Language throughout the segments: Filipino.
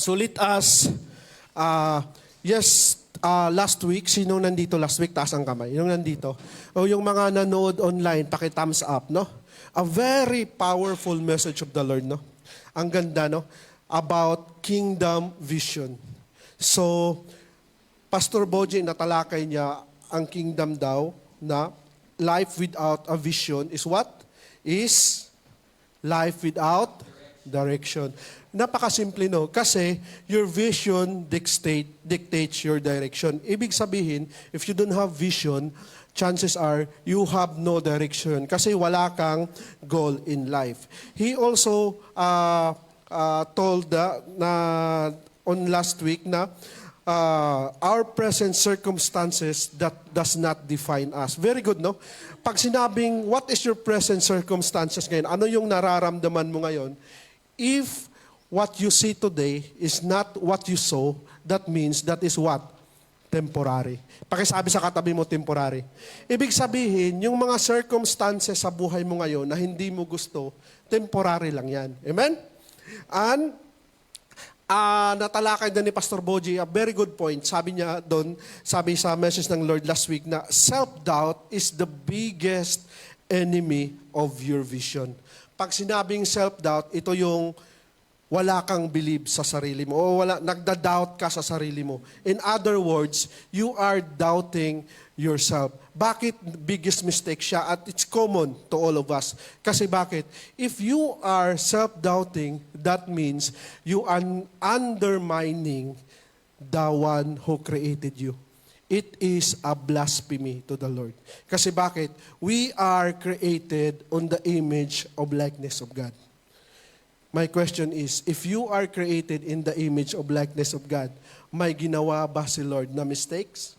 Sulit as, last week, sino nandito last week? Taas ang kamay. Yung nandito. O yung mga nanood online, paki-thumbs up, no? A very powerful message of the Lord, no? Ang ganda, no? About kingdom vision. So, Pastor Boji, natalakay niya ang kingdom daw na life without a vision is what? Is life without direction. Napakasimple, no? Kasi your vision dictates your direction. Ibig sabihin, if you don't have vision, chances are you have no direction kasi wala kang goal in life. He also told na on last week na our present circumstances that does not define us. Very good, no? Pag sinabing, what is your present circumstances ngayon? Ano yung nararamdaman mo ngayon? If what you see today is not what you saw, that means that is what? Temporary. Pakisabi sa katabi mo, temporary. Ibig sabihin, yung mga circumstances sa buhay mo ngayon na hindi mo gusto, temporary lang yan. Amen? And natalakay na ni Pastor Boji, a very good point. Sabi niya doon, sabi sa message ng Lord last week na self-doubt is the biggest enemy of your vision. Pag sinabing self-doubt, ito yung wala kang believe sa sarili mo o nagda-doubt ka sa sarili mo. In other words, you are doubting yourself. Bakit biggest mistake siya? At it's common to all of us. Kasi bakit? If you are self-doubting, that means you are undermining the one who created you. It is a blasphemy to the Lord. Kasi bakit? We are created on the image of likeness of God. My question is, if you are created in the image of likeness of God, may ginawa ba si Lord na mistakes?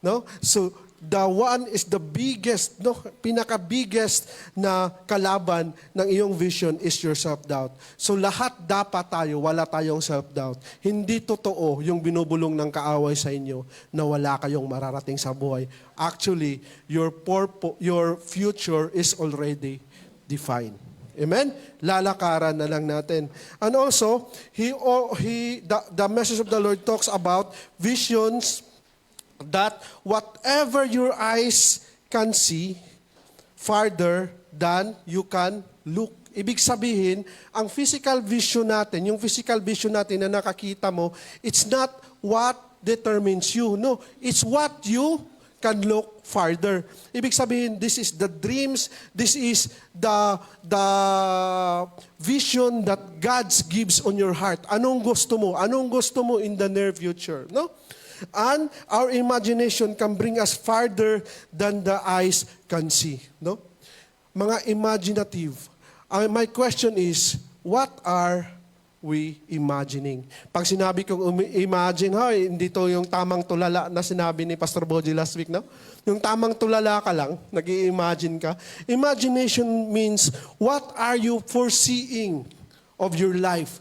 No? So, the one is the biggest, no, pinaka-biggest na kalaban ng iyong vision is your self-doubt. So, lahat dapat tayo, wala tayong self-doubt. Hindi totoo yung binubulong ng kaaway sa inyo na wala kayong mararating sa buhay. Actually, your future is already defined. Amen? Lalakaran na lang natin. And also, the message of the Lord talks about visions that whatever your eyes can see, farther than you can look. Ibig sabihin, ang physical vision natin, yung physical vision natin na nakakita mo, it's not what determines you. No, it's what you can look farther. Ibig sabihin, this is the dreams, this is the vision that God gives on your heart. Anong gusto mo? Anong gusto mo in the near future? No? And our imagination can bring us farther than the eyes can see. No? Mga imaginative. My question is, what are we imagining? Pag sinabi kong imagine, hindi to yung tamang tulala na sinabi ni Pastor Boji last week, no? Yung tamang tulala ka lang, nag-i-imagine ka. Imagination means, what are you foreseeing of your life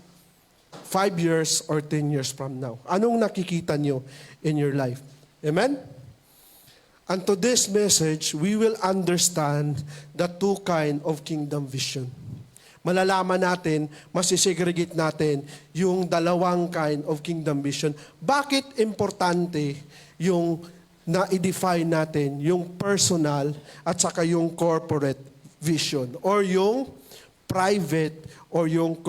5 years or 10 years from now? Anong nakikita nyo in your life? Amen? And to this message, we will understand the two kind of kingdom vision. Malalaman natin, masisegregate natin yung dalawang kind of kingdom vision. Bakit importante yung na-define natin yung personal at saka yung corporate vision or yung private or yung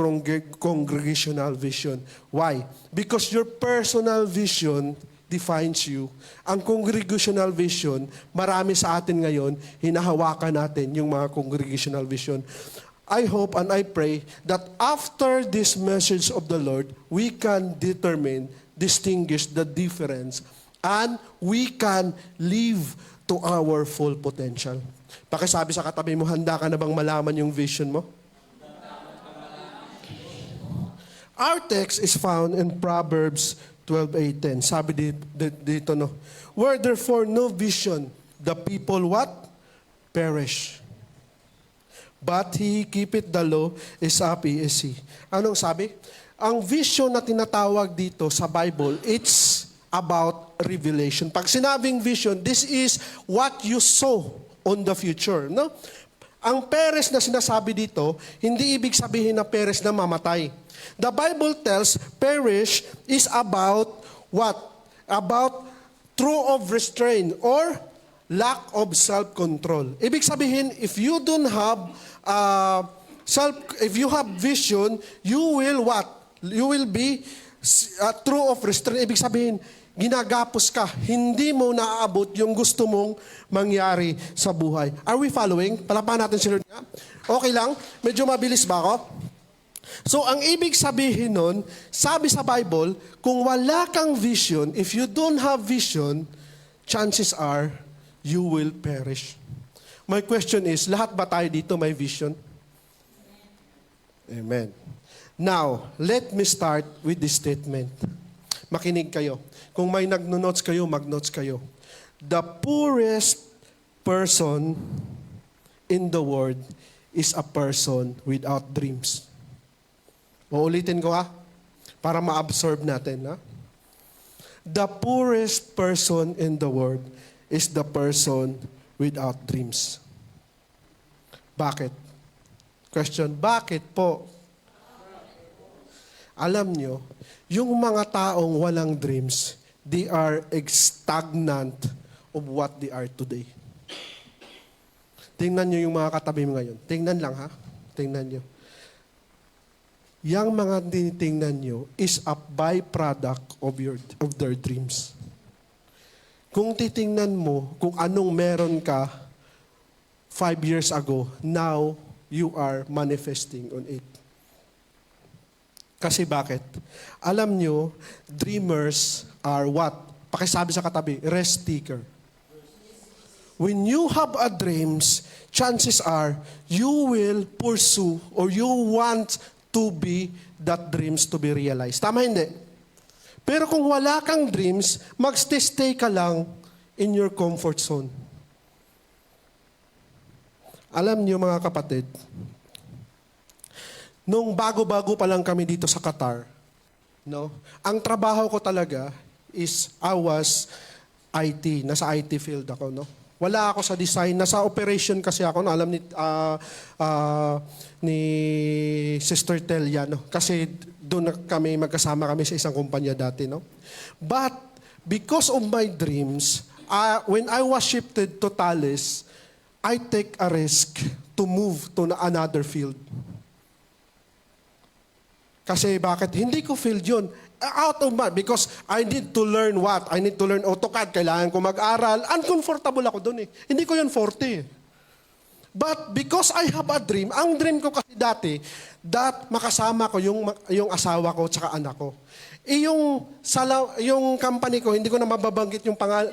congregational vision? Why? Because your personal vision defines you. Ang congregational vision, marami sa atin ngayon, hinahawakan natin yung mga congregational vision. I hope and I pray that after this message of the Lord, we can distinguish the difference, and we can live to our full potential. Pakisabi sa katabi mo, handa ka na bang malaman yung vision mo? Our text is found in Proverbs 12:8-10. Sabi dito, no? Where therefore no vision, the people what? Perish. But he keepeth the law is happy is he. Anong sabi? Ang vision na tinatawag dito sa Bible, it's about revelation. Pag sinabing vision, this is what you saw on the future. No? Ang peres na sinasabi dito, hindi ibig sabihin na peres na mamatay. The Bible tells perish is about what? About true of restraint or lack of self-control. Ibig sabihin, if you don't have if you have vision, you will what? You will be true of restraint. Ibig sabihin, ginagapos ka. Hindi mo naaabot yung gusto mong mangyari sa buhay. Are we following? Palapahan natin si Lord nga. Okay lang? Medyo mabilis ba ako? So, ang ibig sabihin nun, sabi sa Bible, kung wala kang vision, if you don't have vision, chances are, you will perish. My question is, lahat ba tayo dito may vision? Amen. Now, let me start with this statement. Makinig kayo. Kung may nagno-notes kayo, mag-notes kayo. The poorest person in the world is a person without dreams. Uulitin ko para ma-absorb natin. The poorest person in the world is the person without dreams. Bakit? Question, bakit po? Alam nyo, yung mga taong walang dreams, they are stagnant of what they are today. Tingnan nyo yung mga katabi mo ngayon. Tingnan lang Tingnan nyo. Yang mga tinitingnan nyo is a byproduct of their dreams. Kung titingnan mo kung anong meron ka 5 years ago, now you are manifesting on it. Kasi bakit? Alam nyo, dreamers are what? Pakisabi sa katabi, rest seeker. When you have a dreams, chances are you will pursue or you want to be that dreams to be realized. Tama hindi? Pero kung wala kang dreams, mag-stay ka lang in your comfort zone. Alam niyo mga kapatid, nung bago-bago pa lang kami dito sa Qatar, ang trabaho ko talaga is I was IT, nasa IT field ako, Wala ako sa design, nasa operation kasi ako, alam ni Sister Telia, Kasi doon magkasama kami sa isang kumpanya dati, But because of my dreams, when I was shifted to Thales, I take a risk to move to another field. Kasi bakit? Hindi ko field yun. Out of my, because I need to learn what? I need to learn AutoCAD. Kailangan ko mag-aral. Uncomfortable ako doon Hindi ko yun forte But because I have a dream, ang dream ko kasi dati, that makasama ko yung asawa ko tsaka anak ko. Yung company ko, hindi ko na mababanggit yung pangalan,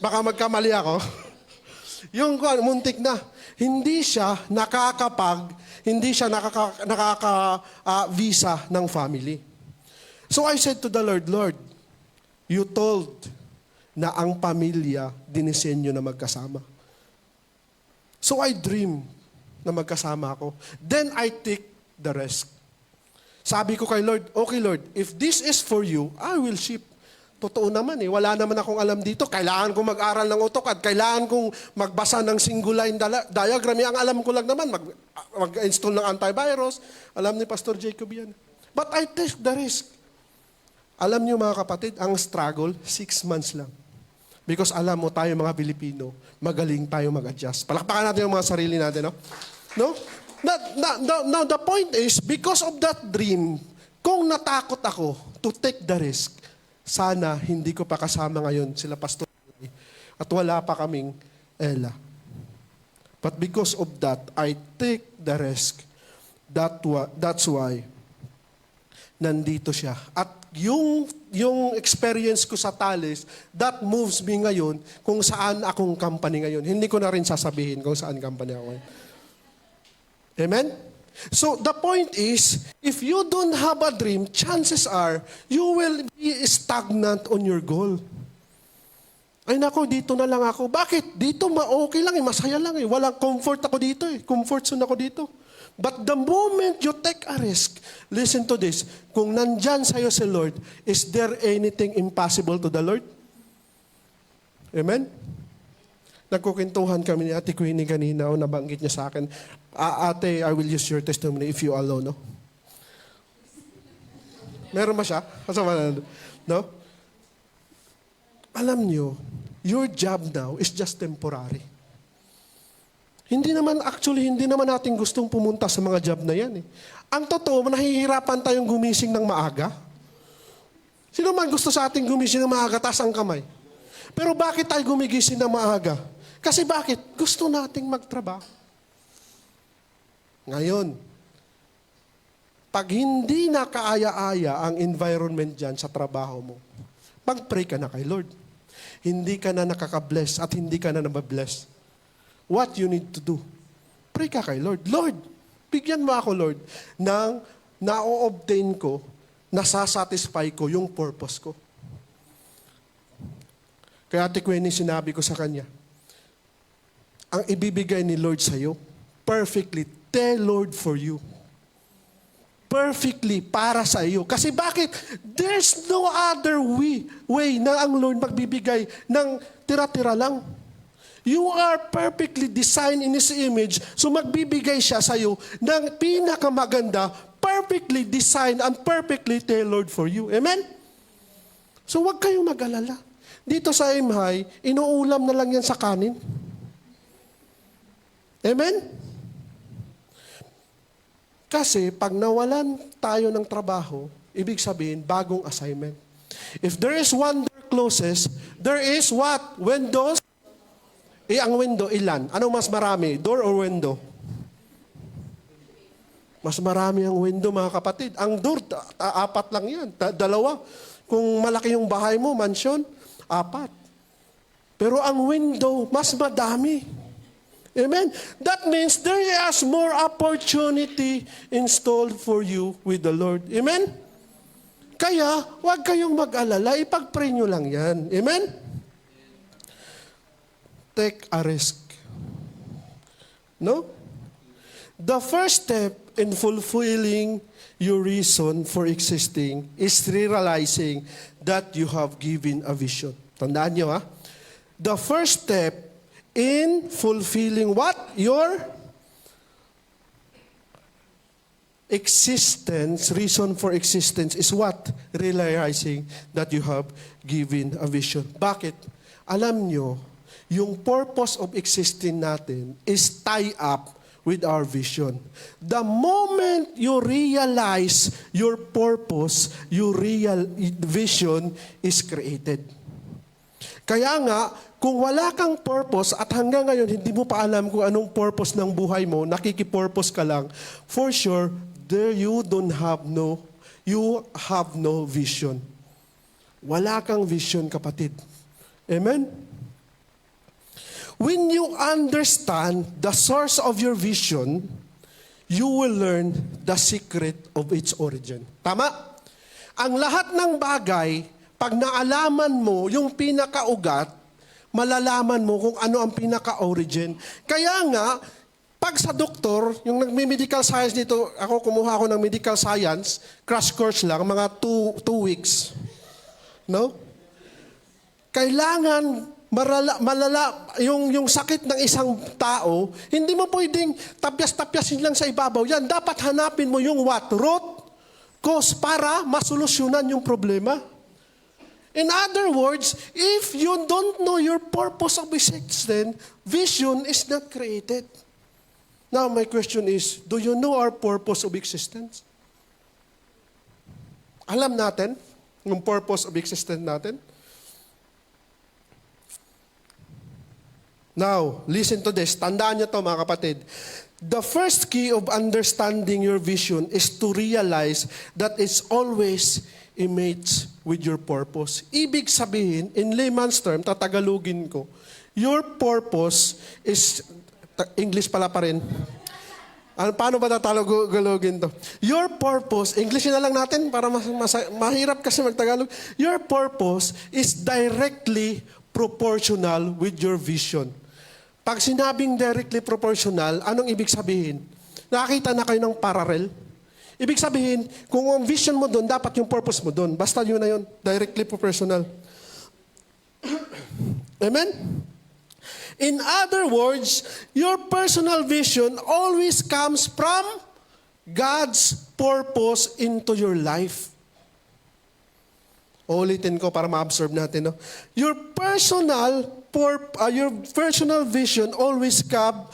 baka magkamali ako. Yung muntik na. Hindi siya nakaka-visa ng family. So I said to the Lord, Lord, you told na ang pamilya dinisenyo na magkasama. So I dream na magkasama ako. Then I take the risk. Sabi ko kay Lord, okay Lord, if this is for you, I will ship. Totoo naman wala naman akong alam dito. Kailangan kong mag-aral ng AutoCAD. Kailangan kong magbasa ng single line diagram. Ang alam ko lang naman, mag-install ng antivirus. Alam ni Pastor Jacob yan. But I take the risk. Alam niyo mga kapatid, ang struggle, 6 months lang. Because alam mo tayo mga Pilipino, magaling tayo mag-adjust. Palakpakan natin yung mga sarili natin, No? Now, the point is, because of that dream, kung natakot ako to take the risk, sana hindi ko pa kasama ngayon sila Pastor at wala pa kaming Ella. But because of that, I take the risk. That's why nandito siya. At yung experience ko sa Thales, that moves me ngayon kung saan akong company ngayon. Hindi ko na rin sasabihin kung saan company ako ngayon. Amen? So the point is, if you don't have a dream, chances are, you will be stagnant on your goal. Ay nako, dito na lang ako. Bakit? Dito okay lang masaya lang Walang comfort ako dito Comfort zone ako dito. But the moment you take a risk, listen to this, kung nandyan sa'yo si Lord, is there anything impossible to the Lord? Amen? Nagkukintuhan kami ni Ate Queenie kanina nabanggit niya sa akin, Ate, I will use your testimony if you allow, Meron ba siya? Kasama na, no? Alam nyo, your job now is just temporary. Hindi naman natin gustong pumunta sa mga job na yan. Ang totoo, nahihirapan tayong gumising ng maaga. Sino man gusto sa ating gumising ng maaga, taas ang kamay. Pero bakit tayo gumigising ng maaga? Kasi bakit? Gusto nating magtrabaho. Ngayon, pag hindi na kaaya-aya ang environment dyan sa trabaho mo, mag-pray ka na kay Lord. Hindi ka na nakaka-bless at hindi ka na nababless. What you need to do? Pray ka kay Lord. Lord, bigyan mo ako, Lord, ng na-o-obtain ko, nasasatisfy ko yung purpose ko. Kaya Ate Queenie, sinabi ko sa kanya, ang ibibigay ni Lord sa'yo, perfectly tailored for you. Perfectly para sa iyo. Kasi bakit? There's no other way na ang Lord magbibigay ng tira-tira lang. You are perfectly designed in His image, so magbibigay siya sa iyo ng pinakamaganda, perfectly designed and perfectly tailored for you. Amen? So wag kayong mag-alala. Dito sa Imhay, inuulam na lang yan sa kanin. Amen? Kasi pag nawalan tayo ng trabaho, ibig sabihin, bagong assignment. If there is one door closes, there is what? Windows? Ang window, ilan? Anong mas marami? Door or window? Mas marami ang window, mga kapatid. Ang door, 4 lang yan. 2. Kung malaki yung bahay mo, mansion, 4. Pero ang window, mas madami. Amen? That means there is more opportunity installed for you with the Lord. Amen? Kaya, huwag kayong mag-alala. Ipag-pray nyo lang yan. Amen? Take a risk. No? The first step in fulfilling your reason for existing is realizing that you have given a vision. Tandaan nyo, ha? The first step in fulfilling what? Your existence, reason for existence is what? Realizing that you have given a vision. Bakit? Alam nyo, yung purpose of existing natin is tie up with our vision. The moment you realize your purpose, your real vision is created. Kaya nga, kung wala kang purpose at hanggang ngayon hindi mo pa alam kung anong purpose ng buhay mo, nakikipurpose ka lang, for sure, you have no vision. Wala kang vision, kapatid. Amen? When you understand the source of your vision, you will learn the secret of its origin. Tama? Ang lahat ng bagay, pag naalaman mo yung pinakaugat, malalaman mo kung ano ang pinaka-origin. Kaya nga, pag sa doktor, yung nagme-medical science dito, kumuha ako ng medical science, crash course lang, mga 2 weeks. No? Kailangan yung sakit ng isang tao, hindi mo pwedeng tapyas-tapyasin lang sa ibabaw. Yan, dapat hanapin mo yung what? Root cause para masolusyonan yung problema. In other words, if you don't know your purpose of existence, vision is not created. Now, my question is, do you know our purpose of existence? Alam natin yung purpose of existence natin? Now, listen to this. Tandaan niyo to, mga kapatid. The first key of understanding your vision is to realize that it's always a match with your purpose. Ibig sabihin, in layman's term, tatagalogin ko, your purpose is, English pala pa rin. Paano ba tatagalogin to? Your purpose, English na lang natin para mahirap kasi magtagalog. Your purpose is directly proportional with your vision. Pag sinabing directly proportional, anong ibig sabihin? Nakakita na kayo ng parallel? Ibig sabihin, kung ang vision mo doon, dapat yung purpose mo doon. Basta yun na yun, directly proportional. Amen? In other words, your personal vision always comes from God's purpose into your life. Ulitin ko para ma-absorb natin. No? Your personal vision always come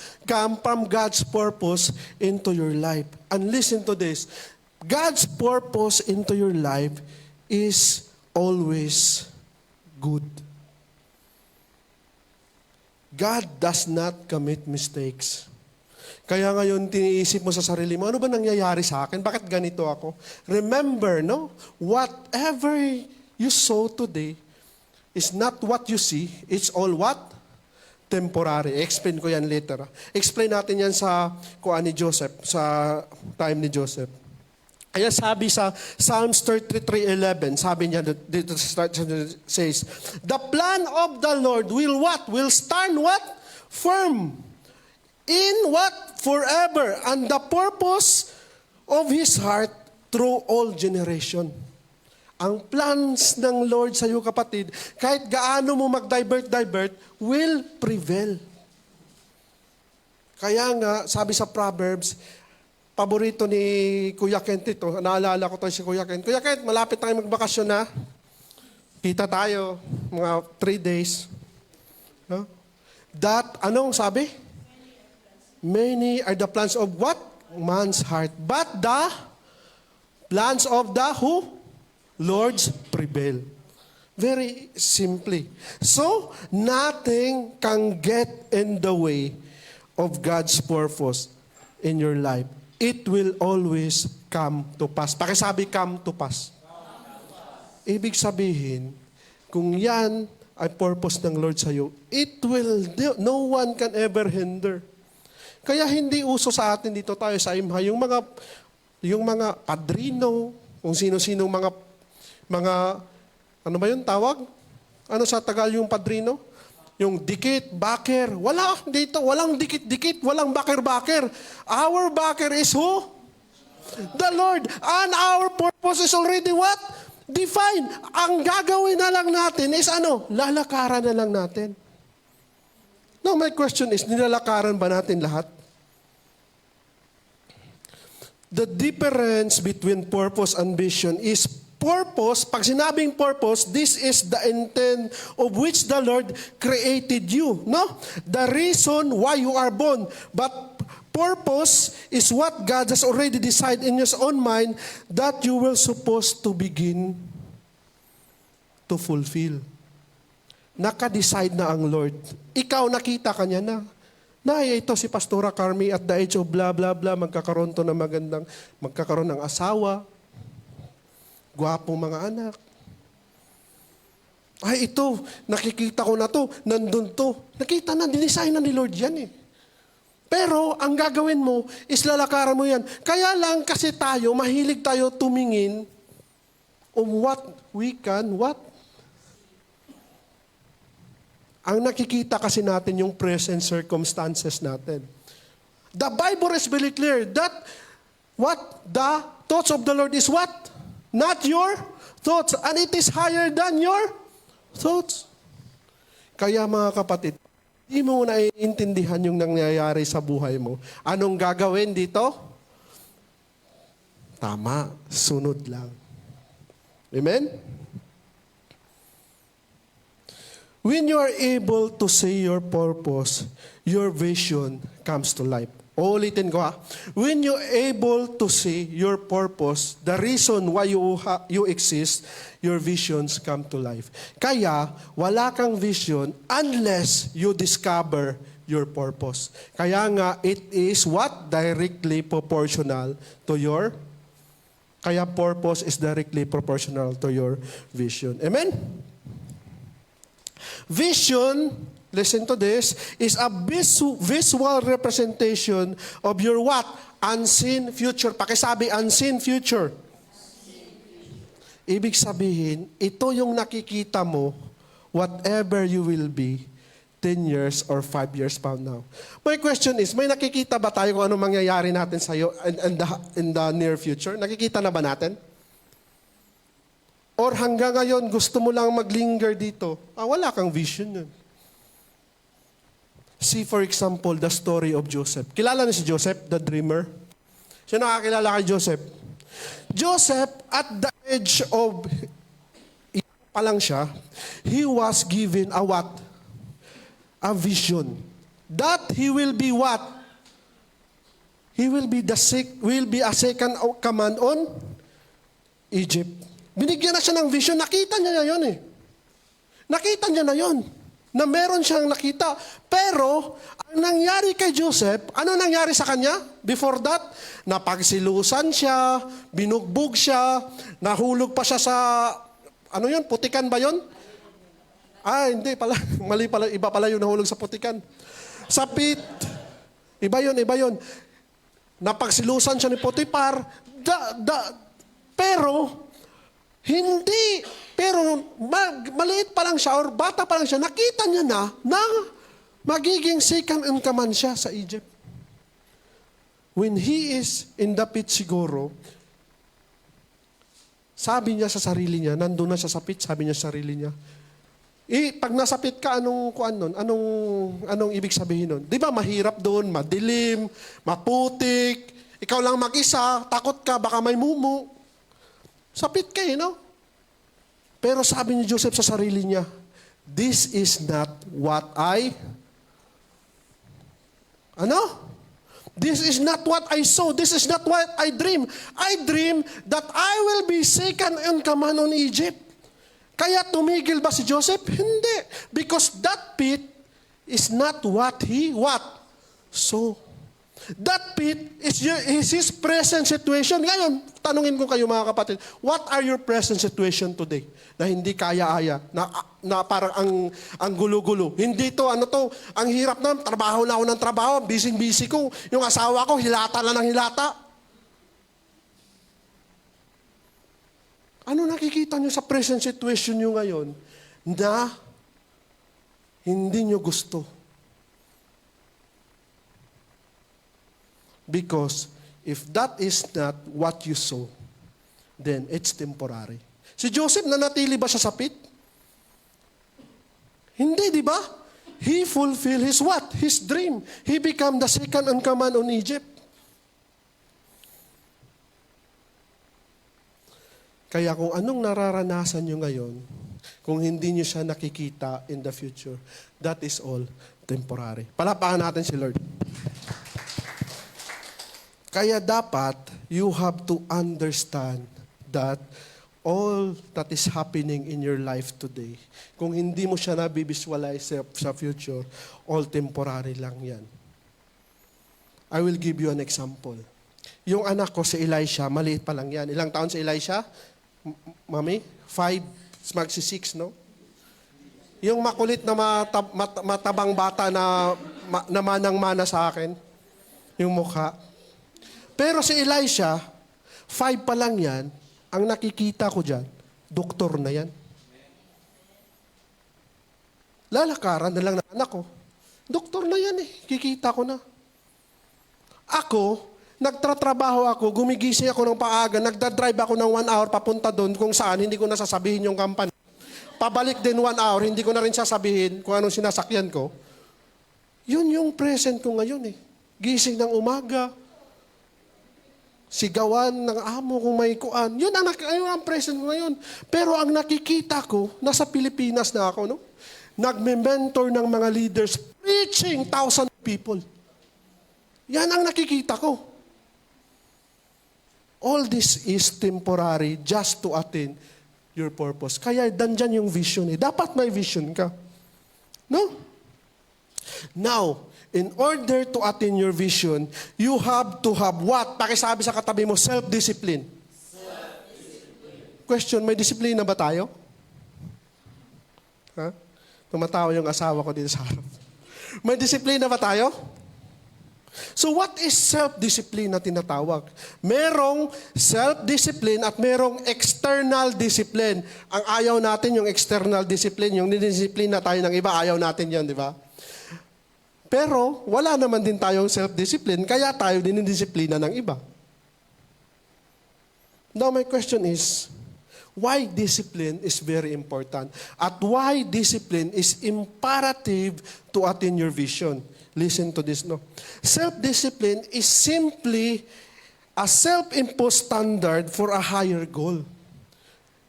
from God's purpose into your life. And listen to this. God's purpose into your life is always good. God does not commit mistakes. Kaya ngayon, tiniisip mo sa sarili mo, ano ba nangyayari sa akin? Bakit ganito ako? Remember, no? Whatever you sow today is not what you see. It's all what? Temporary. Explain ko yan later. Explain natin yan sa kuan ni Joseph, sa time ni Joseph. Kaya sabi sa Psalms 33:11, sabi niya dito says, the plan of the Lord will what? Will stand what? Firm. In what? Forever. And the purpose of His heart through all generation. Ang plans ng Lord sa iyo, kapatid, kahit gaano mo mag-divert, will prevail. Kaya nga, sabi sa Proverbs, paborito ni Kuya Kent ito, naalala ko tayo si Kuya Kent. Kuya Kent, malapit tayo magbakasyon na. Kita tayo, mga 3 days. No? Anong sabi? Many are the plans of what? Man's heart. But the plans of the who? Lord's prevail. Very simply. So, nothing can get in the way of God's purpose in your life. It will always come to pass. Pakisabi, come to pass. Ibig sabihin, kung yan ay purpose ng Lord sa iyo, no one can ever hinder. Kaya hindi uso sa atin dito tayo sa Imha, yung mga padrino, kung sino-sino ano ba yun tawag? Ano sa Tagal yung padrino? Yung dikit, baker. Wala dito, walang dikit-dikit, walang baker-baker. Our baker is who? The Lord. And our purpose is already what? Defined. Ang gagawin na lang natin is ano? Lalakaran na lang natin. Now, my question is, nilalakaran ba natin lahat? The difference between purpose and vision is purpose. Pag sinabing purpose, this is the intent of which the Lord created you. No? The reason why you are born. But purpose is what God has already decided in His own mind that you will supposed to begin to fulfill. Naka-decide na ang Lord. Ikaw, nakita ka niya na. Ito si Pastora Carmi at the age of blah, blah, blah, magkakaroon ng asawa, gwapong mga anak. Ay, ito, nakikita ko na to, nandun to. Nakita na, dinisign na ni Lord yan eh. Pero, ang gagawin mo, is lalakaran mo yan. Kaya lang kasi tayo, mahilig tayo tumingin what we can, what? Ang nakikita kasi natin yung present circumstances natin. The Bible is very clear that what? The thoughts of the Lord is what? Not your thoughts. And it is higher than your thoughts. Kaya mga kapatid, hindi mo naiintindihan yung nangyayari sa buhay mo. Anong gagawin dito? Tama, sunod lang. Amen? When you are able to see your purpose, your vision comes to life. Ulitin ko ha. When you're able to see your purpose, the reason why you exist, your visions come to life. Kaya, wala kang vision unless you discover your purpose. Kaya nga, it is what? Directly proportional to your, kaya purpose is directly proportional to your vision. Amen? Vision, listen to this, is a visual representation of your what? Unseen future. Pakisabi, unseen future. Ibig sabihin, ito yung nakikita mo, whatever you will be, 10 years or 5 years from now. My question is, may nakikita ba tayo kung ano mangyayari natin sa iyo in the near future? Nakikita na ba natin? Or hanggang ngayon, gusto mo lang maglinger dito? Wala kang vision yun. See, for example, the story of Joseph. Kilala niyo si Joseph, the dreamer? Sino nakakilala kay Joseph? Joseph, at the age of pa lang siya, he was given a what? A vision. That he will be what? He will be a second command on Egypt. Binigyan na siya ng vision. Nakita niya yun eh. Nakita niya na yun. Na meron siyang nakita. Pero, ang nangyari kay Joseph, ano nangyari sa kanya? Before that, napagsilusan siya, binugbog siya, nahulog pa siya sa, ano yun, putikan ba yun? Hindi pala. Mali pala. Iba pala yung nahulog sa putikan. Sa pit. Iba yun. Napagsilusan siya ni Potiphar. Pero, maliit pa lang siya or bata pa lang siya, nakita niya na magiging second in command siya sa Egypt. When he is in the pit siguro, sabi niya sa sarili niya, nandun na siya sa pit, sabi niya sa sarili niya, pag nasa pit ka, anong ibig sabihin nun? Di ba mahirap doon, madilim, maputik, ikaw lang mag-isa, takot ka, baka may mumu. Sa pit ka no? Pero sabi ni Joseph sa sarili niya, this is not what This is not what I saw. This is not what I dream. I dream that I will be second in command on Egypt. Kaya tumigil ba si Joseph? Hindi. Because that pit is not what he saw. That pit is his present situation. Ngayon, tanungin ko kayo mga kapatid, what are your present situation today? Na hindi kaya-aya, na parang ang gulo-gulo. Hindi to, ang hirap na, trabaho na ako ng trabaho, busy-busy ko. Yung asawa ko, hilata lang ng hilata. Ano nakikita nyo sa present situation nyo ngayon na hindi nyo gusto? Because if that is not what you saw, then it's temporary. Si Joseph, nanatili ba siya sa pit? Hindi, di ba? He fulfilled his what? His dream. He became the second in command on Egypt. Kaya kung anong nararanasan nyo ngayon, kung hindi nyo siya nakikita in the future, that is all temporary. Palapakan natin si Lord. Kaya dapat, you have to understand that all that is happening in your life today, kung hindi mo siya nabivisualize sa future, all temporary lang yan. I will give you an example. Yung anak ko, si Elisha, maliit pa lang yan. Ilang taon si Elisha? Mami? 5, magsi-6, no? Yung makulit na matabang bata na manang-mana sa akin, yung mukha. Pero si Elisha, 5 pa lang yan, ang nakikita ko dyan, doktor na yan. Lalakaran na lang ng anak ko. Doktor na yan kikita ko na. Ako, nagtatrabaho ako, gumigising ako ng paaga, nagdadrive ako ng 1 hour papunta doon kung saan, hindi ko nasasabihin yung company. Pabalik din 1 hour, hindi ko na rin sasabihin kung anong sinasakyan ko. Yun yung present ko ngayon Gising ng umaga, sigawan ng amo kung may kuan. Yun ang present ko ngayon. Pero ang nakikita ko, nasa Pilipinas na ako, no? Nagme-mentor ng mga leaders, preaching 1,000 people. Yan ang nakikita ko. All this is temporary just to attain your purpose. Kaya dandyan yung vision Dapat may vision ka. No? Now, in order to attain your vision, you have to have what? Pakisabi sa katabi mo, self-discipline. Question, may disiplina ba tayo? Ha? Tumatawa yung asawa ko dito sa harap. May disiplina ba tayo? So what is self-discipline na tinatawag? Merong self-discipline at merong external discipline. Ang ayaw natin yung external discipline, yung dinisiplina tayo ng iba, ayaw natin yan, di ba? Pero wala naman din tayong self-discipline, kaya tayo dinidisiplina ng iba. Now my question is, why discipline is very important? At why discipline is imperative to attain your vision? Listen to this, no? Self-discipline is simply a self-imposed standard for a higher goal.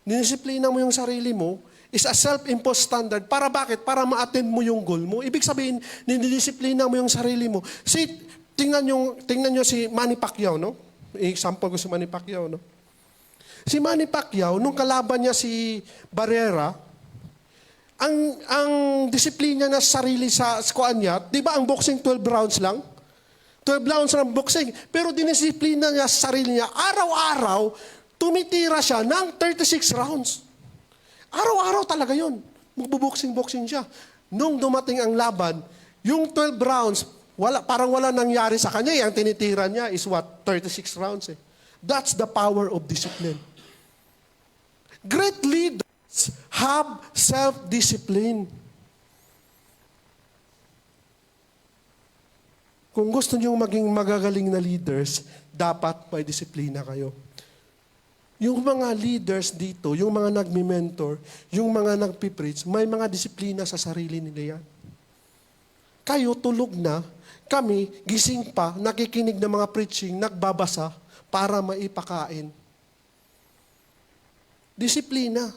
Dinisiplina mo yung sarili mo, is a self-imposed standard. Para bakit? Para ma-attend mo yung goal mo. Ibig sabihin, nididisiplina mo yung sarili mo. Tingnan nyo si Manny Pacquiao, no? I-example ko si Manny Pacquiao, no? Si Manny Pacquiao, nung kalaban niya si Barrera, ang disiplina na sarili sa squad niya, di ba ang boxing 12 rounds lang? 12 rounds lang boxing. Pero dinisiplina niya sa sarili niya, araw-araw, tumitira siya ng 36 rounds. Araw-araw talaga yun. Magbuboxing-boxing siya. Nung dumating ang laban, yung 12 rounds, parang wala nangyari sa kanya. Ang tinitira niya is what? 36 rounds. That's the power of discipline. Great leaders have self-discipline. Kung gusto niyo maging magagaling na leaders, dapat may disiplina kayo. Yung mga leaders dito, yung mga nagmi-mentor, yung mga nagpipreach, may mga disiplina sa sarili nila yan. Kayo tulog na, kami gising pa, nakikinig ng mga preaching, nagbabasa para maipakain. Disiplina.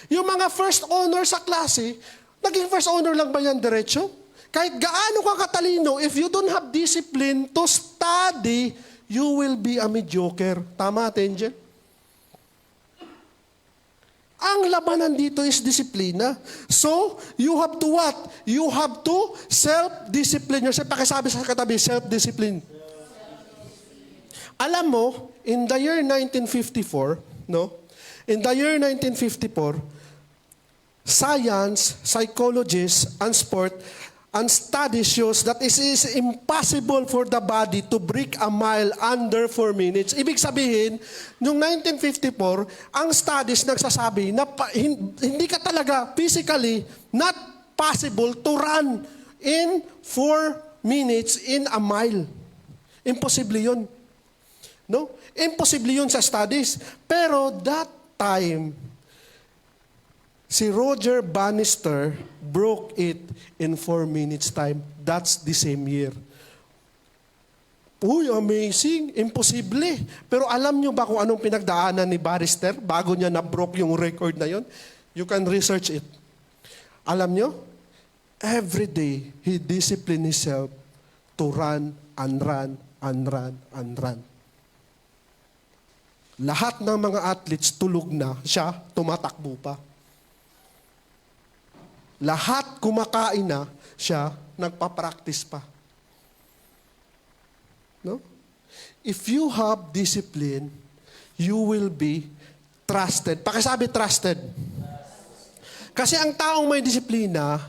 Yung mga first honor sa klase, naging first honor lang ba yan diretso? Kahit gaano ka katalino, if you don't have discipline to study, you will be a mediocre. Tama, Angel? Ang labanan dito is disiplina. So, you have to what? You have to self-discipline yourself. Pakisabi sa katabi, self-discipline. Alam mo, in the year 1954, no? In the year 1954, science, psychologists, and sport, and study shows that it is impossible for the body to break a mile under 4 minutes. Ibig sabihin, noong 1954, ang studies nagsasabi na hindi ka talaga physically not possible to run in 4 minutes in a mile. Imposible yun. No? Imposible yun sa studies. Pero that time, si Roger Bannister broke it in 4 minutes time. That's the same year. Uy, amazing. Imposible. Pero alam nyo ba kung anong pinagdaanan ni Bannister bago niya na-broke yung record na yon? You can research it. Alam nyo? Every day, he disciplined himself to run and run and run and run. Lahat ng mga athletes tulog na, siya tumatakbo pa. Lahat kumakain na, siya nagpa-practice pa. No? If you have discipline, you will be trusted. Pakisabi trusted. Kasi ang taong may disiplina,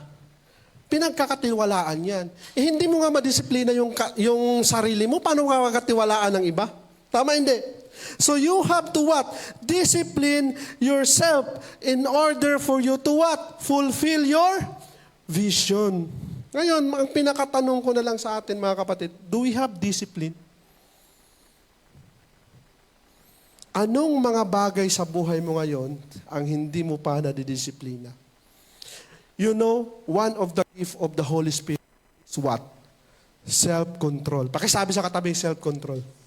pinagkakatiwalaan yan. Hindi mo nga madisiplina yung sarili mo, paano ka makakatiwalaan ng iba? Tama hindi? So you have to what? Discipline yourself in order for you to what? Fulfill your vision. Ngayon, ang pinakatanong ko na lang sa atin mga kapatid, do we have discipline? Anong mga bagay sa buhay mo ngayon ang hindi mo pa nadidisiplina? You know, one of the gift of the Holy Spirit is what? Self-control. Pakisabi sa katabi, self-control.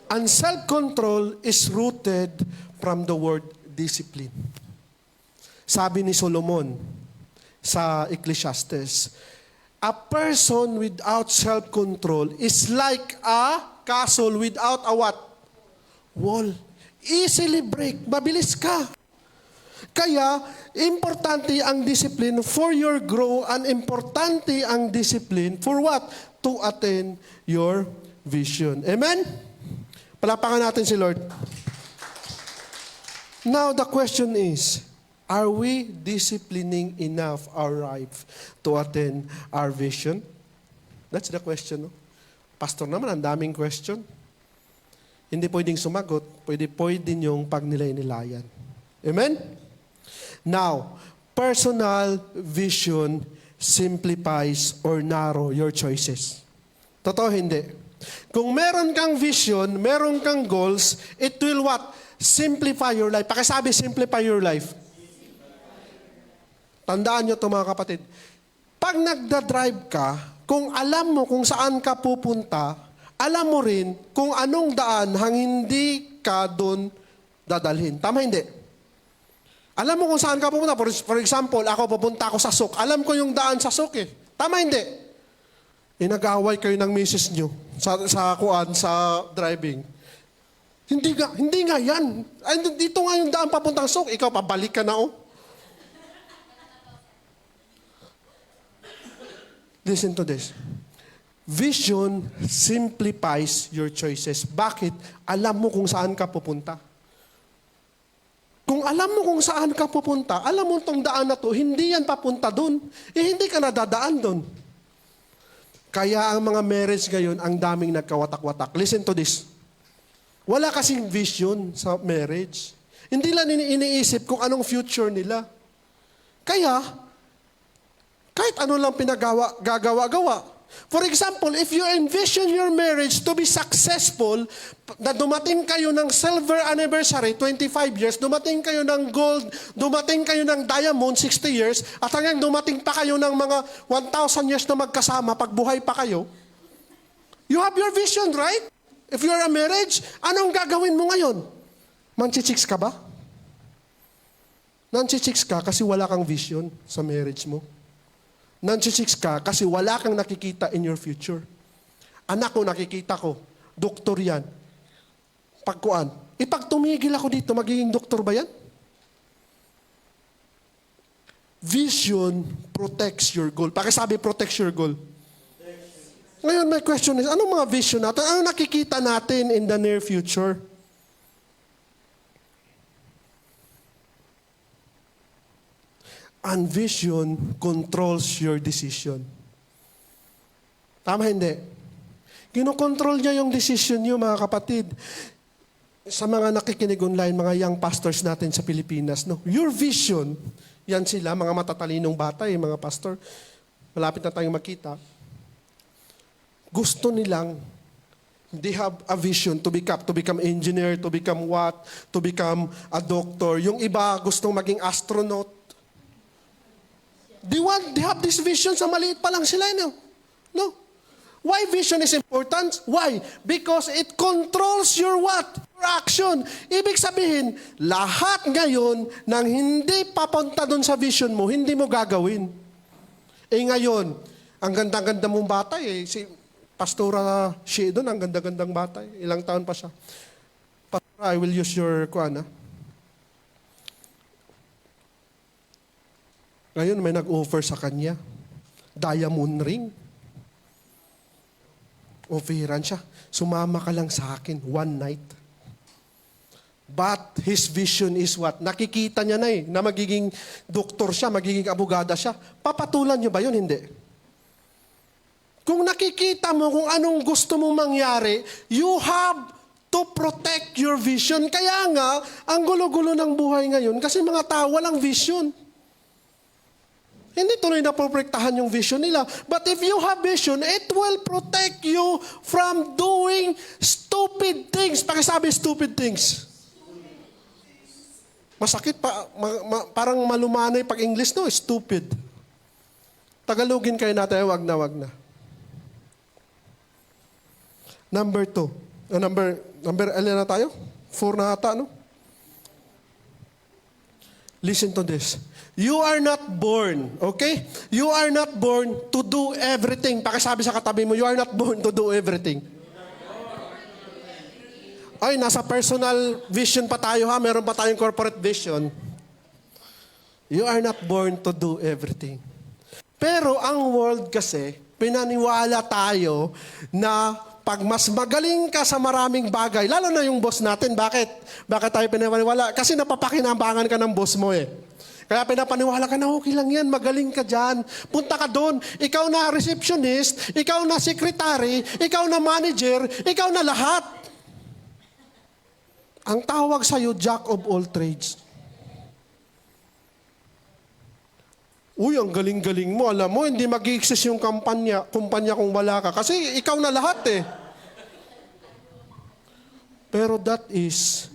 And self-control is rooted from the word discipline. Sabi ni Solomon sa Ecclesiastes, a person without self-control is like a castle without a what? Wall. Easily break. Mabilis ka. Kaya, importante ang discipline for your growth and importante ang discipline for what? To attain your vision. Amen? Palapakan natin si Lord. Now, the question is, are we disciplining enough our life to attain our vision? That's the question. No? Pastor naman, ang daming question. Hindi pwedeng sumagot, pwede yung pagnilay-nilayan. Amen? Now, personal vision simplifies or narrow your choices. Totoo, hindi. Kung meron kang vision, meron kang goals, it will what? Simplify your life. Pakisabi, simplify your life. Tandaan nyo ito mga kapatid. Pag nagda-drive ka, kung alam mo kung saan ka pupunta, alam mo rin kung anong daan hang hindi ka doon dadalhin. Tama hindi? Alam mo kung saan ka pupunta. For example, ako pupunta ako sa SOK. Alam ko yung daan sa SOK eh. Tama hindi? Nag-aaway kayo ng misis nyo sa driving. Hindi nga yan. Ay, dito nga yung daan papuntang SOK. Ikaw, pabalik ka na oh. Listen to this. Vision simplifies your choices. Bakit? Alam mo kung saan ka pupunta. Kung alam mo kung saan ka pupunta, alam mo itong daan na to, hindi yan papunta dun. Hindi ka nadadaan dun. Kaya ang mga marriage ngayon, ang daming nagkawatak-watak. Listen to this. Wala kasing vision sa marriage. Hindi lang iniisip kung anong future nila. Kaya, kahit ano lang gagawa-gawa. For example, if you envision your marriage to be successful, na dumating kayo ng silver anniversary, 25 years, dumating kayo ng gold, dumating kayo ng diamond, 60 years, at hanggang dumating pa kayo ng mga 1,000 years na magkasama, pagbuhay pa kayo, you have your vision, right? If you're a marriage, anong gagawin mo ngayon? Manchichicks ka ba? Nanchichicks ka kasi wala kang vision sa marriage mo. Nanchichicks ka kasi wala kang nakikita in your future. Anak ko, nakikita ko, doktor yan. Pagkuan, ipag tumigil ako dito, magiging doktor ba yan? Vision protects your goal. Pakisabi, protects your goal. Ngayon, my question is, anong mga vision natin? Ano nakikita natin in the near future? And vision controls your decision. Tama hindi? Kinokontrol niya yung decision niyo, mga kapatid. Sa mga nakikinig online, mga young pastors natin sa Pilipinas, no? Your vision, yan sila, mga matatalinong bata, mga pastor. Malapit na tayong makita. Gusto nilang, they have a vision to become engineer, to become what? To become a doctor. Yung iba, gustong maging astronaut. They have this vision sa maliit pa lang sila, no? Why vision is important? Why? Because it controls your what? Your action. Ibig sabihin, lahat ngayon nang hindi papunta doon sa vision mo, hindi mo gagawin. Ngayon, ang ganda-ganda mong bata si Pastora Shea doon, ang ganda-gandang bata. Ilang taon pa siya. Pastora, I will use your Ngayon, may nag-offer sa kanya. Diamond ring. Offeran siya. Sumama ka lang sa akin, one night. But his vision is what? Nakikita niya na magiging doktor siya, magiging abogada siya. Papatulan niyo ba yun? Hindi. Kung nakikita mo kung anong gusto mong mangyari, you have to protect your vision. Kaya nga, ang gulo-gulo ng buhay ngayon kasi mga tao walang vision. Hindi tuloy na protektahan yung vision nila. But if you have vision, it will protect you from doing stupid things. Pakisabi, stupid things. Masakit pa, parang malumanay pag English, no? Stupid. Tagalogin kayo natin, wag na. Number 2. Number, alin na tayo? 4 na ata, no? Listen to this. You are not born, okay? You are not born to do everything. Pakisabi sa katabi mo, you are not born to do everything. Ay, nasa personal vision pa tayo ha. Meron pa tayong corporate vision. You are not born to do everything. Pero ang world kasi, pinaniwala tayo na pag mas magaling ka sa maraming bagay, lalo na yung boss natin, bakit? Bakit tayo pinaniwala? Kasi napapakinabangan ka ng boss mo Kaya pinapaniwala ka na okay lang yan, magaling ka dyan. Punta ka doon, ikaw na receptionist, ikaw na secretary, ikaw na manager, ikaw na lahat. Ang tawag sa'yo, jack of all trades. Uy, ang galing-galing mo. Alam mo, hindi mag-i-exist yung kumpanya kung wala ka. Kasi ikaw na lahat Pero that is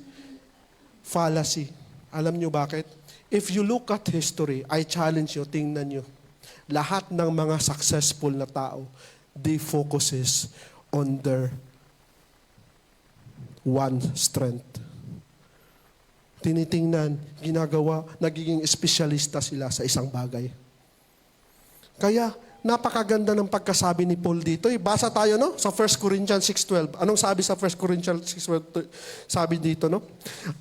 fallacy. Alam nyo bakit? If you look at history, I challenge you, tingnan nyo. Lahat ng mga successful na tao, they focuses on their one strength. tinitingnan, ginagawa, nagiging espesyalista sila sa isang bagay. Kaya, napakaganda ng pagkasabi ni Paul dito. Basa tayo, no? Sa 1 Corinthians 6:12. Anong sabi sa 1 Corinthians 6:12? Sabi dito, no?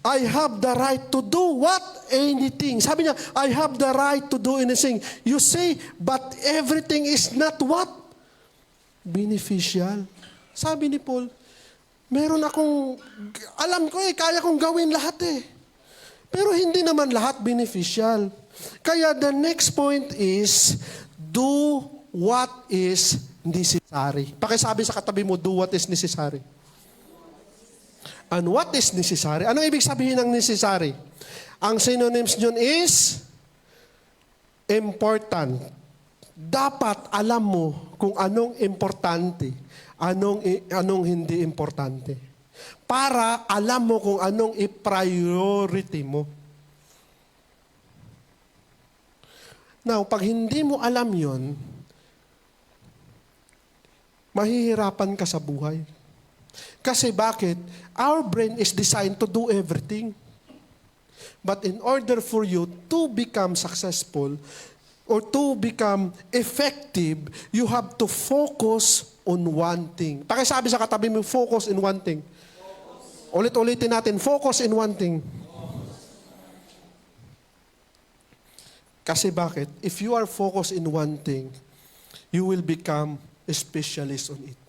I have the right to do what? Anything. Sabi niya, I have the right to do anything. You say, but everything is not what? Beneficial. Sabi ni Paul, meron akong, alam ko kaya kong gawin lahat Pero hindi naman lahat beneficial. Kaya the next point is, do what is necessary. Pakisabi sa katabi mo, do what is necessary. And what is necessary? Anong ibig sabihin ng necessary? Ang synonyms nyon is important. Dapat alam mo kung anong importante, anong hindi importante. Para alam mo kung anong i-priority mo. Now, pag hindi mo alam yon, mahihirapan ka sa buhay. Kasi bakit? Our brain is designed to do everything. But in order for you to become successful or to become effective, you have to focus on one thing. Pakisabi sa katabi mo, focus in one thing. Ulit-ulitin natin, focus in one thing. Kasi bakit? If you are focused in one thing, you will become a specialist on it.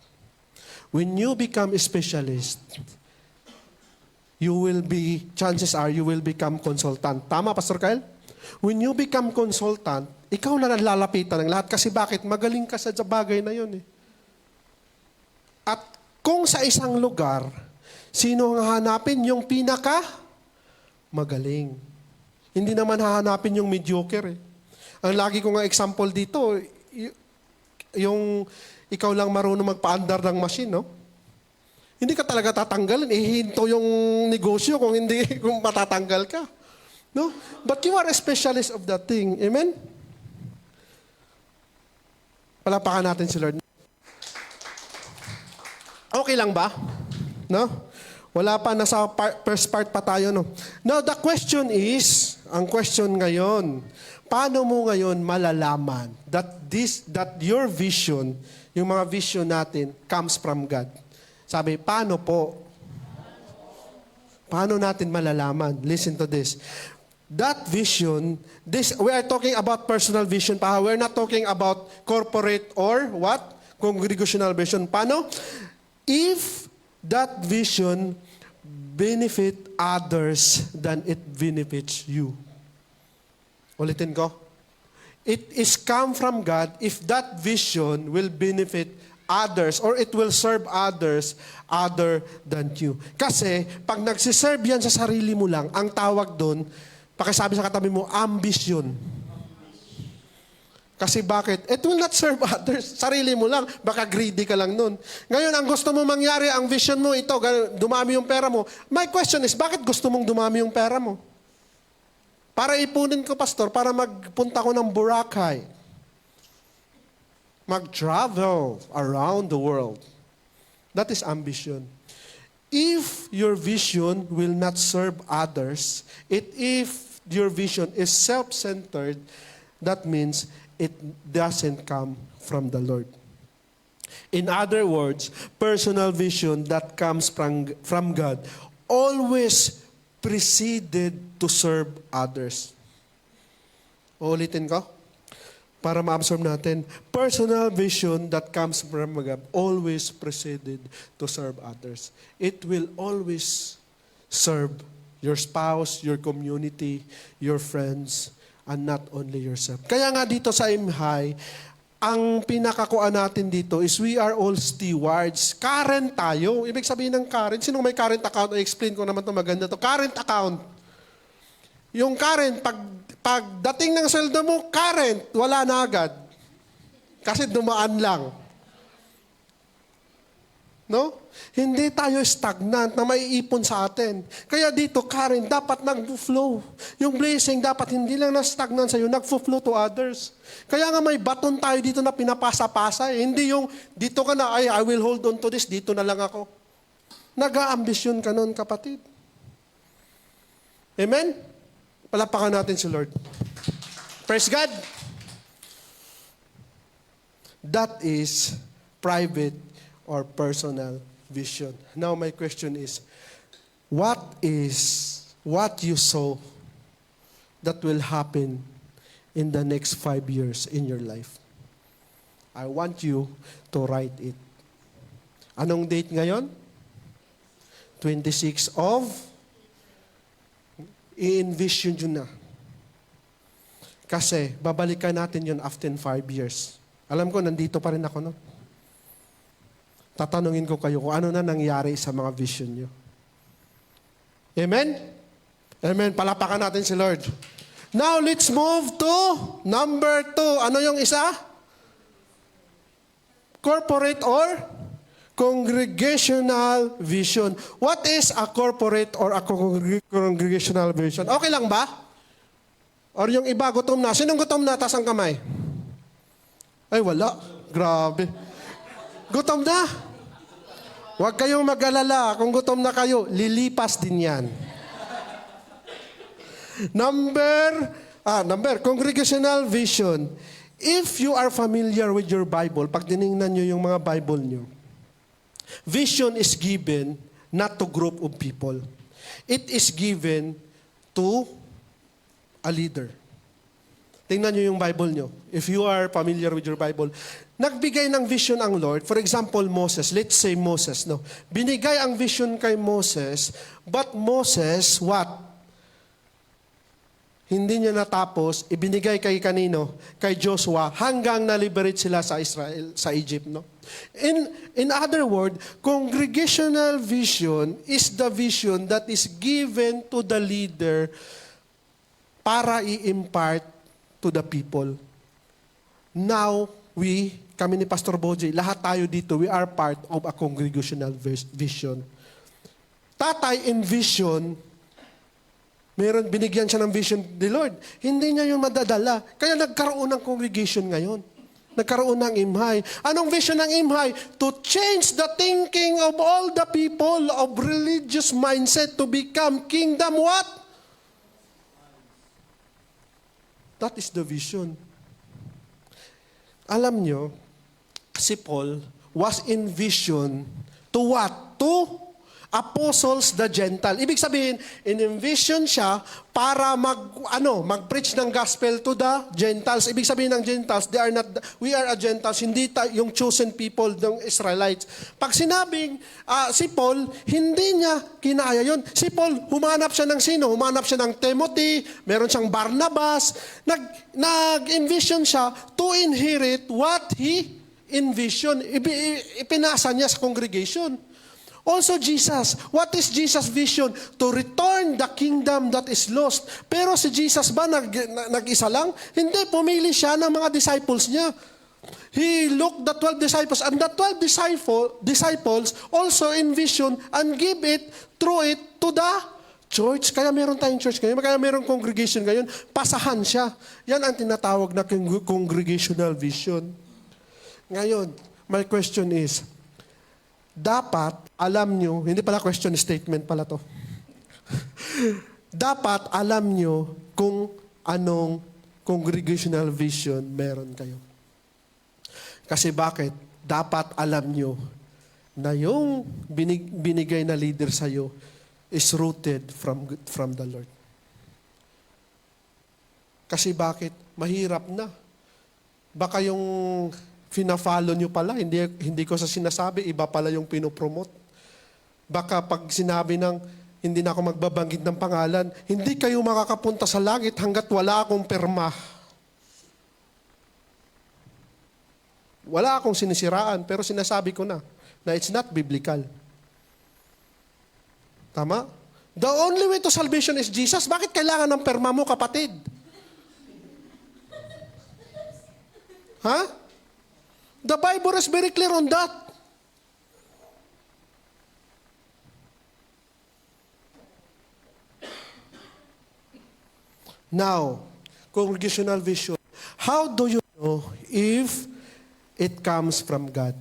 When you become a specialist, chances are, you will become consultant. Tama, Pastor Kyle? When you become consultant, ikaw na lalapitan ng lahat. Kasi bakit? Magaling ka sa bagay na yun At kung sa isang lugar, sino ang hahanapin? Yung pinaka magaling. Hindi naman hahanapin yung mediocre Ang lagi ko nga example dito, yung ikaw lang marunong magpaandar ng machine, no? Hindi ka talaga tatanggalin. Ihinto yung negosyo kung hindi, kung matatanggal ka. No? But you are a specialist of that thing. Amen? Palapakan natin si Lord. Okay lang ba? No? Wala pa, nasa first part pa tayo, no? Now, the question is, ang question ngayon, paano mo ngayon malalaman that your vision, yung mga vision natin, comes from God? Sabi, paano po? Paano natin malalaman? Listen to this. That vision, we are talking about personal vision pa. We're not talking about corporate or what? Congregational vision. Paano? If that vision benefit others than it benefits you. Ulitin ko. It is come from God if that vision will benefit others or it will serve others other than you. Kasi, pag nagsiserve yan sa sarili mo lang, ang tawag doon, pakisabi sa katabi mo, ambition. Kasi bakit? It will not serve others. Sarili mo lang. Baka greedy ka lang nun. Ngayon, ang gusto mo mangyari, ang vision mo, ito, dumami yung pera mo. My question is, bakit gusto mong dumami yung pera mo? Para ipunin ko, pastor, para magpunta ko ng Boracay. Mag-travel around the world. That is ambition. If your vision will not serve others, if your vision is self-centered, that means it doesn't come from the Lord. In other words, personal vision that comes from God always preceded to serve others. Ulitin ko para ma-absorb natin. Personal vision that comes from God always preceded to serve others. It will always serve your spouse, your community, your friends, and not only yourself. Kaya nga dito sa MHI, ang pinakakuan natin dito is we are all stewards. Current tayo. Ibig sabihin ng current, sino may current account? I-explain ko naman ito maganda to. Current account. Yung current, pag dating ng sweldo mo, current, wala na agad. Kasi dumaan lang. No? Hindi tayo stagnant na maiipon sa atin. Kaya dito, current, dapat nag-flow. Yung blessing, dapat hindi lang na-stagnant sa'yo, nag-flow to others. Kaya nga may baton tayo dito na pinapasa-pasa. Hindi yung, dito ka na, I will hold on to this, dito na lang ako. Nag-aambisyon ka nun, kapatid. Amen? Palapakan natin si Lord. Praise God. That is private or personal vision. Now my question is, what you saw that will happen in the next 5 years in your life? I want you to write it. Anong date ngayon? 26 of i-envision yun na. Kasi babalikan natin yun after 5 years. Alam ko, nandito pa rin ako, no? Tatanungin ko kayo kung ano na nangyari sa mga vision nyo. Amen? Amen. Palapakan natin si Lord. Now, let's move to number 2. Ano yung isa? Corporate or congregational vision. What is a corporate or a congregational vision? Okay lang ba? Or yung iba, gutom na. Sinong gutom na? Taas ang kamay. Ay, wala. Grabe. Gutom na. Huwag kayong mag-alala. Kung gutom na kayo, lilipas din yan. Number, congregational vision. If you are familiar with your Bible, pag tinignan nyo yung mga Bible nyo, vision is given not to group of people. It is given to a leader. Tingnan nyo yung Bible nyo. If you are familiar with your Bible, nagbigay ng vision ang Lord. For example, Moses. Let's say Moses. No? Binigay ang vision kay Moses, but Moses, what? Hindi niya natapos, ibinigay kay kanino? Kay Joshua, hanggang na-liberate sila sa Israel, sa Egypt. No? In other words, congregational vision is the vision that is given to the leader para i-impart to the people. Now, kami ni Pastor Boji, lahat tayo dito, we are part of a congregational vision. Tatay in vision, binigyan siya ng vision ni Lord. Hindi niya yun madadala. Kaya nagkaroon ng congregation ngayon. Nagkaroon ng imhay. Anong vision ng imhay? To change the thinking of all the people of religious mindset to become kingdom what? That is the vision. Alam nyo, si Paul was in vision to what? To apostles the Gentile. Ibig sabihin, in-envision siya para mag-preach ng gospel to the Gentiles. Ibig sabihin ng Gentiles, we are a Gentiles, hindi yung chosen people ng Israelites. Pag sinabing si Paul, hindi niya kinaya yun. Si Paul, humanap siya ng sino? Humanap siya ng Timothy, meron siyang Barnabas. Nag-envision siya to inherit what he envisioned. Ipinasa niya sa congregation. Also Jesus. What is Jesus' vision? To return the kingdom that is lost. Pero si Jesus ba nag-isa lang? Hindi, pumili siya ng mga disciples niya. He looked the 12 disciples, and the 12 disciples also envision and give it, through it, to the church. Kaya meron tayong church ngayon, kaya meron congregation ngayon, pasahan siya. Yan ang tinatawag na congregational vision. Ngayon, my question is, dapat, alam nyo, hindi pala question, statement pala to. Dapat alam nyo kung anong congregational vision meron kayo. Kasi bakit? Dapat alam nyo na yung binigay na leader sa'yo is rooted from the Lord. Kasi bakit? Mahirap na. Baka yung fina-follow nyo pala, hindi ko sa sinasabi, iba pala yung pinopromote. Baka pag sinabi ng, hindi na ako magbabanggit ng pangalan, hindi kayo makakapunta sa langit hanggat wala akong perma. Wala akong sinisiraan, pero sinasabi ko na it's not biblical. Tama? The only way to salvation is Jesus. Bakit kailangan ng perma mo, kapatid? Ha? The Bible is very clear on that. Now, congregational vision. How do you know if it comes from God?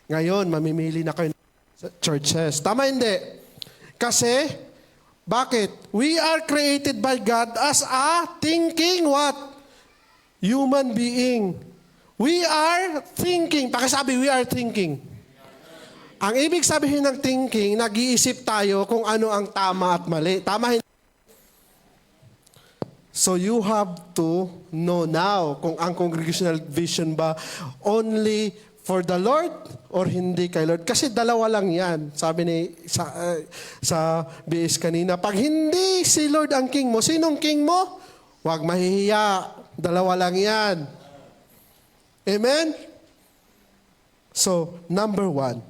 Ngayon, mamimili na kayo sa churches. Tama hindi? Kasi, Bakit? We are created by God as a thinking what? Human being. We are thinking. Pakisabi, we are thinking. Ang ibig sabihin ng thinking, nag-iisip tayo kung ano ang tama at mali. Tama. So you have to know now kung ang congregational vision ba only for the Lord or hindi kay Lord. Kasi dalawa lang yan. Sabi ni sa BS kanina, pag hindi si Lord ang king mo, sinong king mo? Huwag mahihiya. Dalawa lang yan. Amen? So, number 1,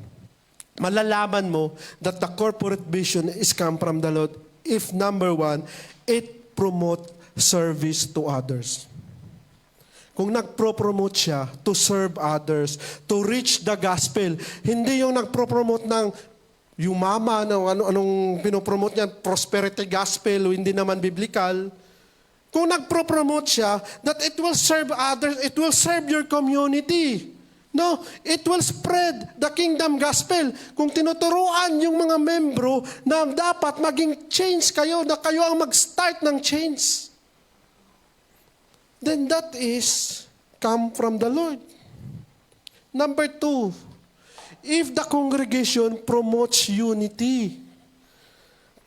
malalaman mo that the corporate vision is come from the Lord if number 1, it promote service to others. Kung nagpro-promote siya to serve others, to reach the gospel, hindi yung nagpro-promote ng yumama, anong pinopromote niya, prosperity gospel, o hindi naman biblical. Kung nagpro-promote siya, that it will serve others, it will serve your community. No, it will spread the kingdom gospel. Kung tinuturuan yung mga membro na dapat maging change kayo, na kayo ang mag-start ng change, then that is come from the Lord. Number 2, if the congregation promotes unity.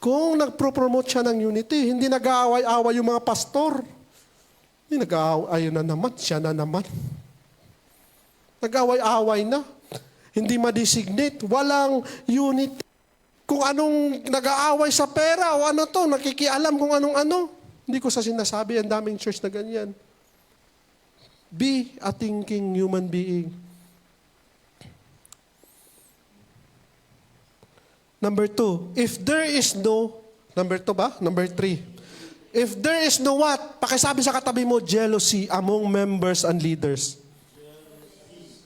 Kung nagpro-promote siya ng unity, hindi nag-aaway-away yung mga pastor. Hindi nag-aaway, ayun na naman, siya na naman. Nag-away-away na. Hindi ma-designate. Walang unity. Kung anong nag-aaway sa pera o ano to, nakikialam kung anong ano. Hindi ko sa sinasabi, ang daming church na ganyan. Be a thinking human being. Number 2, if there is no, number 2 ba? Number 3. If there is no what? Pakisabi sa katabi mo, jealousy among members and leaders.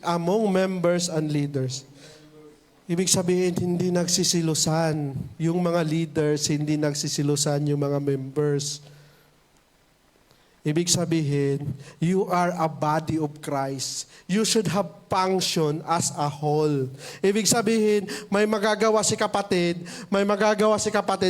Among members and leaders. Ibig sabihin, hindi nagsisilusan. Yung mga leaders, hindi nagsisilusan yung mga members. Ibig sabihin, you are a body of Christ. You should have function as a whole. Ibig sabihin, may magagawa si kapatid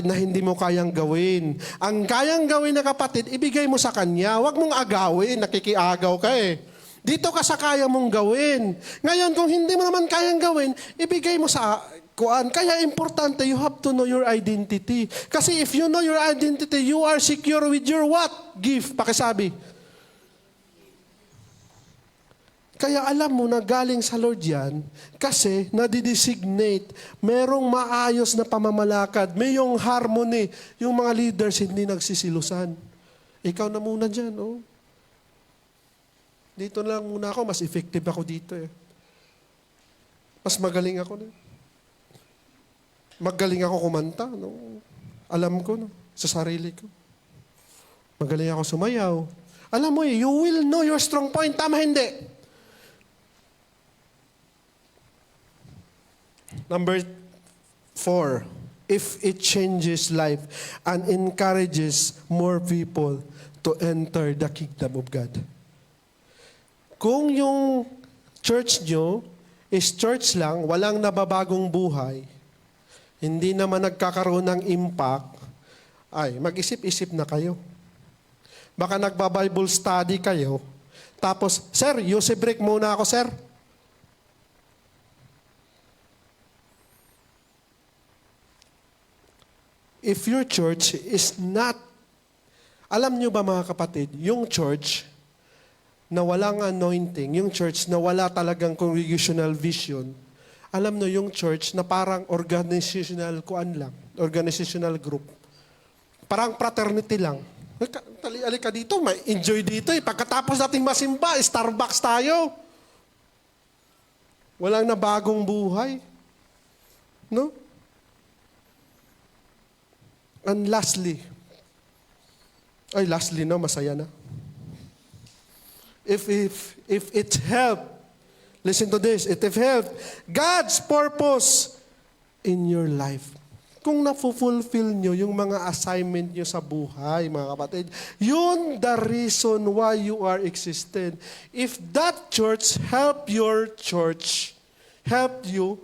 na hindi mo kayang gawin. Ang kayang gawin na kapatid, ibigay mo sa kanya. Huwag mong agawin, nakikiagaw ka eh. Dito ka sa kaya mong gawin. Ngayon, kung hindi mo naman kayang gawin, ibigay mo sa kuan. Kaya importante, you have to know your identity. Kasi if you know your identity, you are secure with your what? Gift. Pakisabi. Kaya alam mo na galing sa Lord yan, kasi nadidesignate, merong maayos na pamamalakad, may yung harmony, yung mga leaders hindi nagsisilusan. Ikaw na muna dyan, oh. Dito lang muna ako, mas effective ako dito eh. Mas magaling ako na. Magaling ako kumanta. No? Alam ko no? Sa sarili ko. Magaling ako sumayaw. Alam mo you will know your strong point. Tama hindi? Number 4, if it changes life and encourages more people to enter the kingdom of God. Kung yung church nyo is church lang, walang nababagong buhay, hindi naman nagkakaroon ng impact, ay, mag-isip-isip na kayo. Baka nagba-Bible study kayo, tapos, sir, Yosef break muna ako, sir. If your church is not, alam nyo ba mga kapatid, yung church na walang anointing, yung church na wala talagang congregational vision, alam nyo yung church na parang organizational kuan lang, organizational group. Parang fraternity lang. Alika dito, may enjoy dito eh. Pagkatapos nating masimba, Starbucks tayo. Walang nabagong buhay. No? And lastly, masaya na. If it help, listen to this, it help God's purpose in your life. Kung na-fulfill nyo yung mga assignment nyo sa buhay, mga kapatid, yun the reason why you are existed. If that church help your church, help you,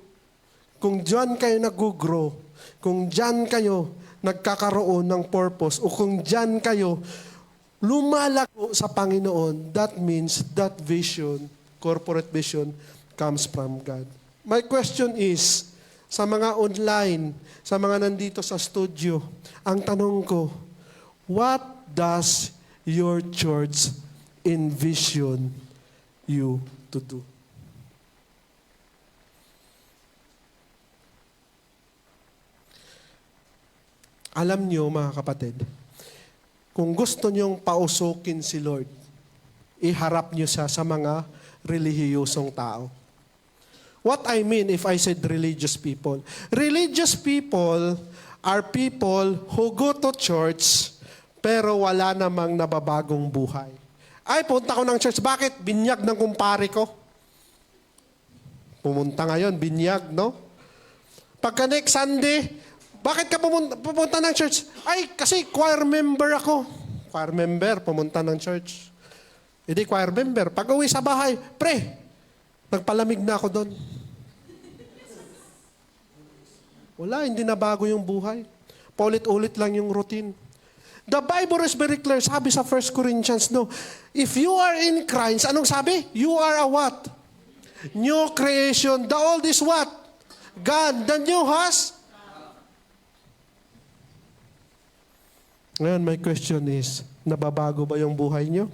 kung dyan kayo nag-grow, kung dyan kayo nagkakaroon ng purpose o kung dyan kayo lumalago sa Panginoon, that means that vision, corporate vision, comes from God. My question is, sa mga online, sa mga nandito sa studio, ang tanong ko, what does your church envision you to do? Alam nyo, mga kapatid, kung gusto nyong pausukin si Lord, iharap nyo siya sa mga relihiyosong tao. What I mean if I said religious people? Religious people are people who go to church pero wala namang nababagong buhay. Ay, punta ko ng church. Bakit? Binyag ng kumpare ko. Pumunta ngayon, binyag, no? Pagka next Sunday, bakit ka pupunta ng church? Ay, kasi choir member ako. Choir member, pumunta ng church. Hindi choir member. Pag uwi sa bahay, pre, nagpalamig na ako doon. Wala, hindi na bago yung buhay. Paulit-ulit lang yung routine. The Bible is very clear. Sabi sa 1 Corinthians, no, if you are in Christ, anong sabi? You are a what? New creation. The old is what? God. The new has? Ngayon, my question is, nababago ba yung buhay nyo?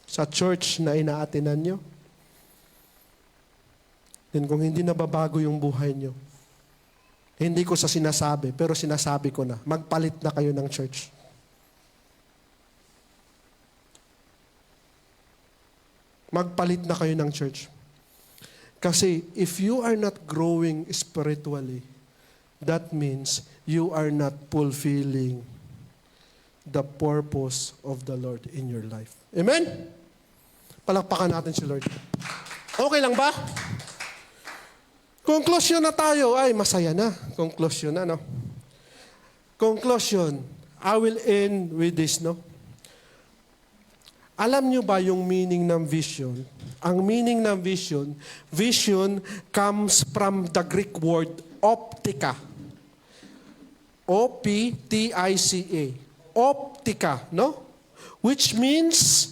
Sa church na inaatinan nyo? Then kung hindi nababago yung buhay nyo, hindi ko sa sinasabi, pero sinasabi ko na, magpalit na kayo ng church. Magpalit na kayo ng church. Kasi if you are not growing spiritually, that means you are not fulfilling the purpose of the Lord in your life. Amen? Palakpakan natin si Lord. Okay lang ba? Conclusion na tayo. Ay, masaya na. Conclusion na, no? Conclusion. I will end with this, no? Alam nyo ba yung meaning ng vision? Ang meaning ng vision, vision comes from the Greek word optica. O-P-T-I-C-A. Optica, no? Which means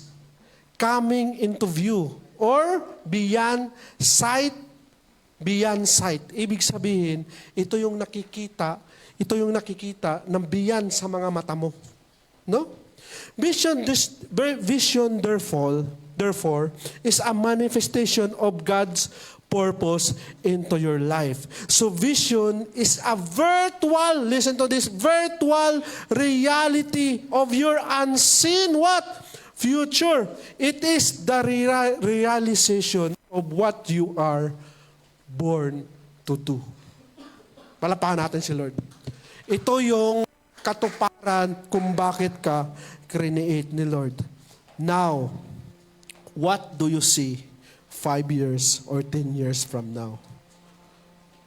coming into view or beyond sight. Beyond sight. Ibig sabihin, ito yung nakikita ng beyond sa mga mata mo. No? Vision therefore, is a manifestation of God's purpose into your life. So vision is a virtual, listen to this, virtual reality of your unseen what? Future. It is the realization of what you are born to do. Palapakan natin si Lord. Ito yung katuparan kung bakit ka create ni Lord. Now, what do you see 5 years or 10 years from now?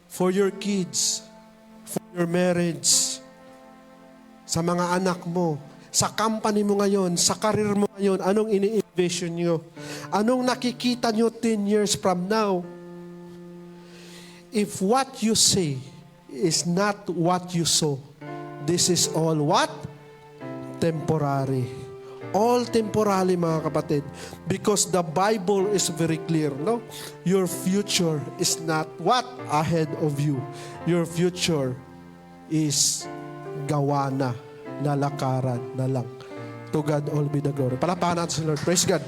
For your kids, for your marriage, sa mga anak mo, sa company mo ngayon, sa career mo ngayon, anong ini-envision nyo? Anong nakikita nyo 10 years from now? If what you say is not what you saw, this is all what? Temporary. All temporary, mga kapatid. Because the Bible is very clear, no? Your future is not what? Ahead of you. Your future is gawa na, lalakaran na lang. To God all be the glory. Palapakan natin sa Lord. Praise God.